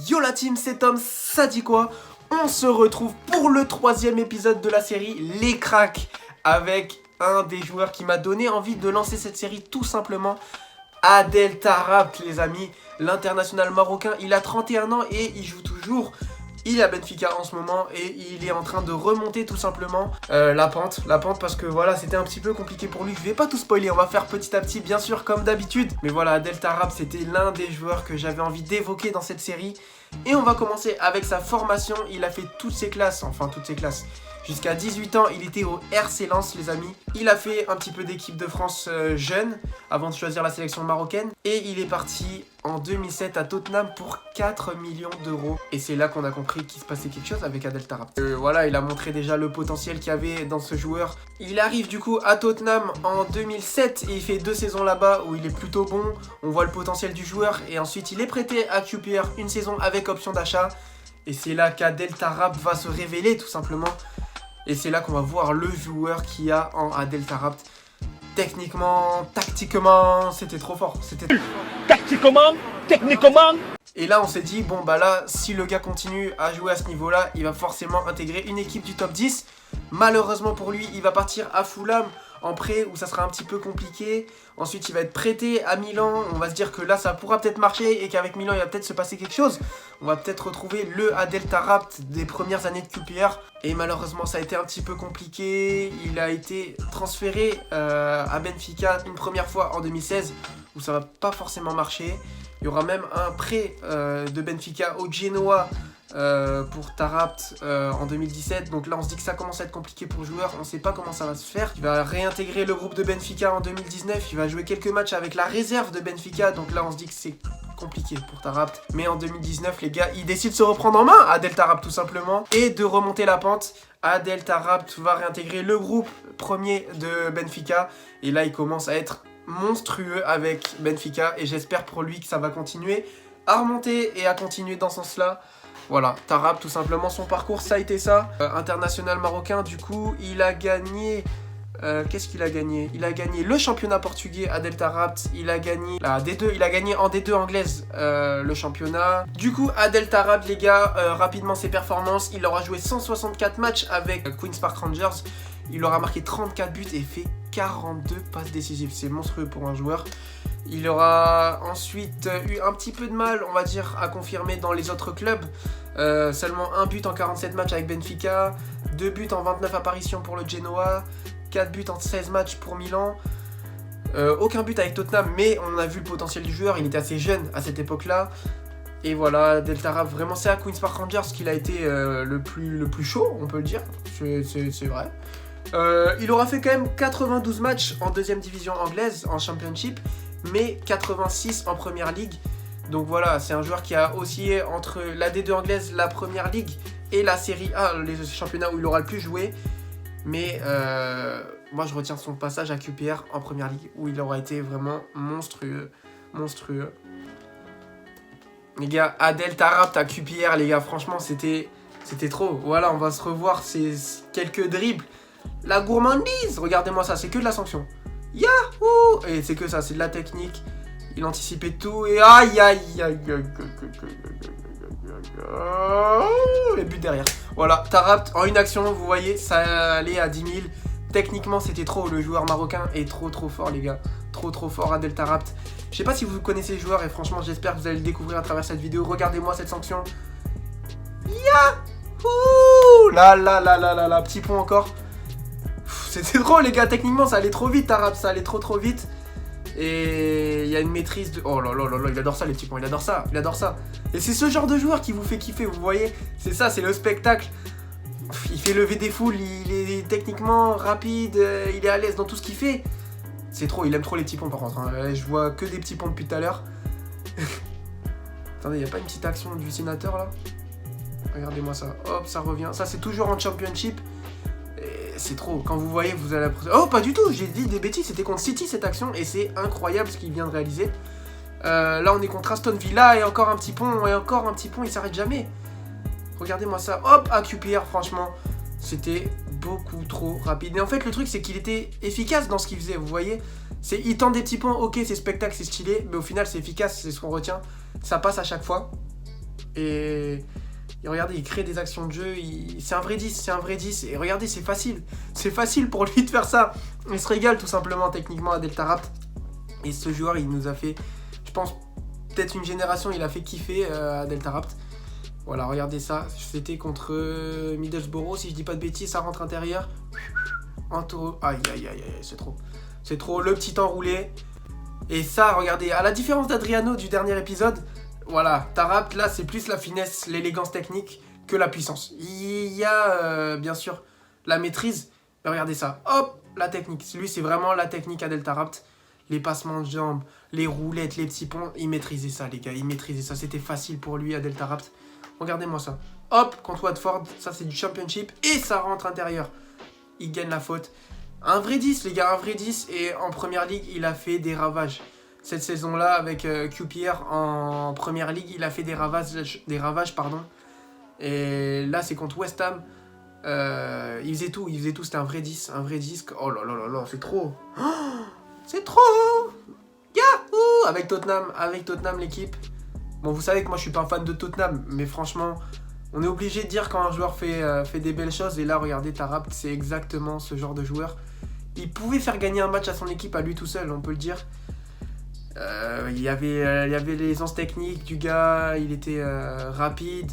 Yo la team, c'est Tom, ça dit quoi? On se retrouve pour le 3e épisode de la série Les Cracks avec un des joueurs qui m'a donné envie de lancer cette série tout simplement, Adel Taarabt les amis, l'international marocain. Il a 31 ans et il joue toujours. Il est à Benfica en ce moment et il est en train de remonter tout simplement la pente parce que voilà, c'était un petit peu compliqué pour lui. Je vais pas tout spoiler, on va faire petit à petit bien sûr comme d'habitude. Mais voilà, Adel Taarabt c'était l'un des joueurs que j'avais envie d'évoquer dans cette série. Et on va commencer avec sa formation. Il a fait toutes ses classes, jusqu'à 18 ans, il était au RC Lens les amis. Il a fait un petit peu d'équipe de France jeune avant de choisir la sélection marocaine. Et il est parti en 2007 à Tottenham pour 4 millions d'euros. Et c'est là qu'on a compris qu'il se passait quelque chose avec Adel Taarabt. Voilà, il a montré déjà le potentiel qu'il y avait dans ce joueur. Il arrive du coup à Tottenham en 2007 et il fait 2 saisons là-bas où il est plutôt bon. On voit le potentiel du joueur et ensuite il est prêté à QPR une saison avec option d'achat. Et c'est là qu'Adel Taarabt va se révéler tout simplement. Et c'est là qu'on va voir le joueur qu'il y a en Adel Taarabt. Techniquement, tactiquement, c'était trop fort. Tactiquement, techniquement. Et là, on s'est dit, bon bah là, si le gars continue à jouer à ce niveau-là, il va forcément intégrer une équipe du top 10. Malheureusement pour lui, il va partir à Fulham en prêt où ça sera un petit peu compliqué. Ensuite, il va être prêté à Milan. On va se dire que là, ça pourra peut-être marcher et qu'avec Milan, il va peut-être se passer quelque chose. On va peut-être retrouver le Adel Taarabt des premières années de QPR. Et malheureusement, ça a été un petit peu compliqué. Il a été transféré à Benfica une première fois en 2016 où ça va pas forcément marcher. Il y aura même un prêt de Benfica au Genoa pour Taarabt en 2017. Donc là on se dit que ça commence à être compliqué pour le joueur. On sait pas comment ça va se faire. Il va réintégrer le groupe de Benfica en 2019. Il va jouer quelques matchs avec la réserve de Benfica. Donc là on se dit que c'est compliqué pour Taarabt. Mais en 2019 les gars, il décide de se reprendre en main, Adel Taarabt tout simplement, et de remonter la pente. Adel Taarabt va réintégrer le groupe premier de Benfica. Et là il commence à être monstrueux avec Benfica. Et j'espère pour lui que ça va continuer à remonter et à continuer dans ce sens-là. Voilà, Taarabt tout simplement, son parcours ça a été ça. International marocain, du coup, il a gagné... qu'est-ce qu'il a gagné? Il a gagné le championnat portugais, Adel Taarabt. Il a gagné la D2, il a gagné en D2 anglaise le championnat. Du coup, Adel Taarabt, les gars, rapidement ses performances. Il aura joué 164 matchs avec Queen's Park Rangers. Il aura marqué 34 buts et fait 42 passes décisives. C'est monstrueux pour un joueur. Il aura ensuite eu un petit peu de mal, on va dire, à confirmer dans les autres clubs. Seulement 1 but en 47 matchs avec Benfica, 2 buts en 29 apparitions pour le Genoa, 4 buts en 16 matchs pour Milan. Aucun but avec Tottenham, mais on a vu le potentiel du joueur, il était assez jeune à cette époque-là. Et voilà, Adel Taarabt, vraiment c'est à Queen's Park Rangers qu'il a été le plus chaud, on peut le dire, c'est vrai. Il aura fait quand même 92 matchs en 2e division anglaise, en Championship, mais 86 en Première Ligue. Donc voilà, c'est un joueur qui a oscillé entre la D2 anglaise, la Première Ligue et la Série A, les championnats où il aura le plus joué. Mais moi je retiens son passage à QPR en Première Ligue où il aura été vraiment monstrueux. Les gars, Adel Taarabt à QPR, les gars, franchement c'était trop. Voilà, on va se revoir ces quelques dribbles. La gourmandise, regardez-moi ça, c'est que de la sanction. Yahoo! Et c'est que ça, c'est de la technique. Il anticipait tout et aïe aïe aïe aïe. Les buts derrière. Voilà, Taarabt en une action, vous voyez, ça allait à 10 000. Techniquement, c'était trop. Le joueur marocain est trop fort, les gars. Trop fort, Adel Taarabt. Je sais pas si vous connaissez le joueur et franchement, j'espère que vous allez le découvrir à travers cette vidéo. Regardez-moi cette sanction. Yahoo! Là, petit pont encore. C'était trop les gars, techniquement ça allait trop vite Taarabt, ça allait trop vite. Et il y a une maîtrise de... Oh là, il adore ça les petits points, il adore ça. Et c'est ce genre de joueur qui vous fait kiffer, vous voyez. C'est ça, c'est le spectacle. Il fait lever des foules, il est techniquement rapide, il est à l'aise dans tout ce qu'il fait. C'est trop, il aime trop les petits ponts par contre, hein. Je vois que des petits ponts depuis tout à l'heure. Attendez, il n'y a pas une petite action du sénateur là? Regardez-moi ça, hop, ça revient. Ça c'est toujours en Championship. C'est trop, quand vous voyez, vous allez... Oh, pas du tout, j'ai dit des bêtises, c'était contre City cette action, et c'est incroyable ce qu'il vient de réaliser. Là, on est contre Aston Villa, et encore un petit pont, il s'arrête jamais. Regardez-moi ça, hop, à QPR, franchement, c'était beaucoup trop rapide. Et en fait, le truc, c'est qu'il était efficace dans ce qu'il faisait, vous voyez. Il tente des petits ponts, ok, c'est spectacle, c'est stylé, mais au final, c'est efficace, c'est ce qu'on retient. Ça passe à chaque fois. Et regardez, il crée des actions de jeu, c'est un vrai 10, c'est un vrai 10. Et regardez, c'est facile pour lui de faire ça. Il se régale tout simplement techniquement à Deltarapt. Et ce joueur, il nous a fait, je pense, peut-être une génération, il a fait kiffer à Deltarapt. Voilà, regardez ça, c'était contre Middlesbrough, si je dis pas de bêtises, ça rentre intérieur. Aïe, c'est trop, le petit enroulé. Et ça, regardez, à la différence d'Adriano du dernier épisode, voilà, Tarapt, là, c'est plus la finesse, l'élégance technique que la puissance. Il y a, bien sûr, la maîtrise, mais regardez ça, hop, la technique. Lui, c'est vraiment la technique à Deltarapt. Les passements de jambes, les roulettes, les petits ponts, il maîtrisait ça, les gars, il maîtrisait ça. C'était facile pour lui à Deltarapt. Regardez-moi ça. Hop, contre Watford, ça c'est du championship, et ça rentre intérieur. Il gagne la faute. Un vrai 10, les gars, un vrai 10. Et en première ligue, il a fait des ravages. Cette saison-là, avec QPR en première ligue, il a fait des ravages. Et là, c'est contre West Ham. Il faisait tout. C'était un vrai 10. Oh là là là là, c'est trop. Oh, c'est trop. Yahoo! Avec Tottenham, l'équipe. Bon, vous savez que moi, je suis pas un fan de Tottenham. Mais franchement, on est obligé de dire quand un joueur fait des belles choses. Et là, regardez, Tarapt, c'est exactement ce genre de joueur. Il pouvait faire gagner un match à son équipe à lui tout seul, on peut le dire. Il y avait l'aisance technique du gars, il était rapide.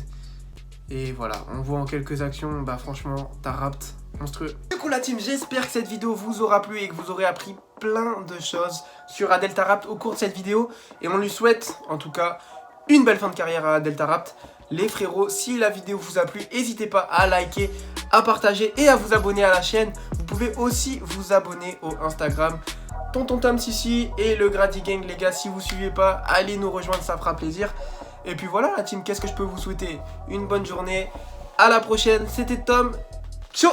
Et voilà, on voit en quelques actions, bah franchement, Tarapt, monstrueux. Du coup la team, j'espère que cette vidéo vous aura plu et que vous aurez appris plein de choses sur Adel Tarapt au cours de cette vidéo. Et on lui souhaite, en tout cas, une belle fin de carrière à Adel Tarapt. Les frérots, si la vidéo vous a plu, n'hésitez pas à liker, à partager et à vous abonner à la chaîne. Vous pouvez aussi vous abonner au Instagram Tonton Tom Sissi et le Grady Gang, les gars. Si vous ne suivez pas, allez nous rejoindre, ça fera plaisir. Et puis voilà la team, qu'est-ce que je peux vous souhaiter? Une bonne journée, à la prochaine, c'était Tom, ciao.